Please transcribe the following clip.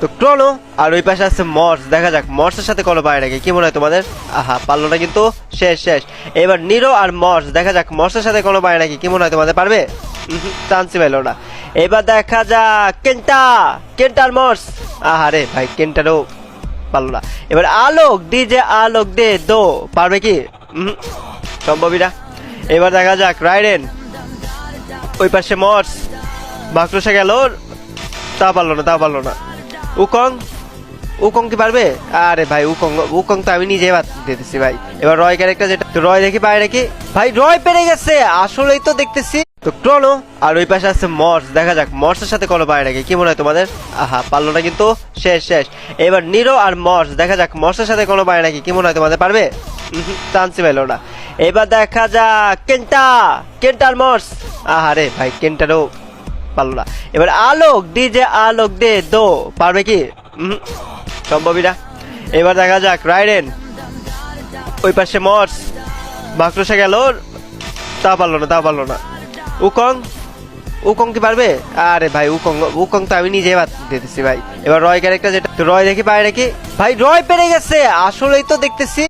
তো ক্রনো আর ওই পাশে আছে মর্স, দেখা যাক মর্সের সাথে কোনো পারে নাকি, কি মনে হয় তোমাদের? আহা, পারলো না কিন্তু, শেষ শেষ। এবার নিরো আর মর্স, দেখা যাক মর্সের সাথে কোনো পারে নাকি, কি মনে হয় তোমাদের? পারবে? চান্সই পাইলো না। এবার দেখা যাক কেন্টা, কেন্টা আর মর্স। আহারে ভাই, কেন্টারও পারলো না। এবার আলোক, ডিজে আলোক দে দো, পারবে কি? সম্ভবই না। এবার দেখা যাক রাইডেন, ওই পাশে মর্স, বাক্রোশা গেল, তা পারলো না, তা পারলো না। উকং, উকং কি পারবে? আরে ভাই, উকং, উকং তো আমি নিজে বাদ দিয়ে দিচ্ছি ভাই। এবার রয় ক্যারেক্টার, যেটা রয় দেখি পারে নাকি, ভাই রয় পেরে গেছে, আসলেই তো দেখতেছি। তো ক্রনো আর ওই পাশে আছে মর্স, দেখা যাক মর্সের সাথে কোনো পারে নাকি, কি মনে হয় তোমাদের? আহা, পারলো না কিন্তু, শেষ শেষ। এবার নিরো আর মর্স, দেখা যাক মর্সের সাথে কোনো পারে নাকি, কি মনে হয় তোমাদের? পারবে? চান্সই পেলো না। এবার দেখা যাক কেন্টা, কেন্টা আর মর্স। আহারে ভাই, কেন্টারও পারলো না। এবার আলোক, ডিজে আলোক দে দো, পারবে কি? সম্ভবই না। এবার দেখা যাক রাইডেন, ওই পাশে মর্স, বাক্রোশা গেল, তা পারলো না, তা পারলো না। উকং, উকং কি পারবে? আরে ভাই, উকং, উকং তো আমি নিজে বাদ দিয়ে দিচ্ছি ভাই। এবার রয় ক্যারেক্টার, যেটা রয় দেখি পারে নাকি, ভাই রয় পেরে গেছে, আসলেই তো দেখতেছি।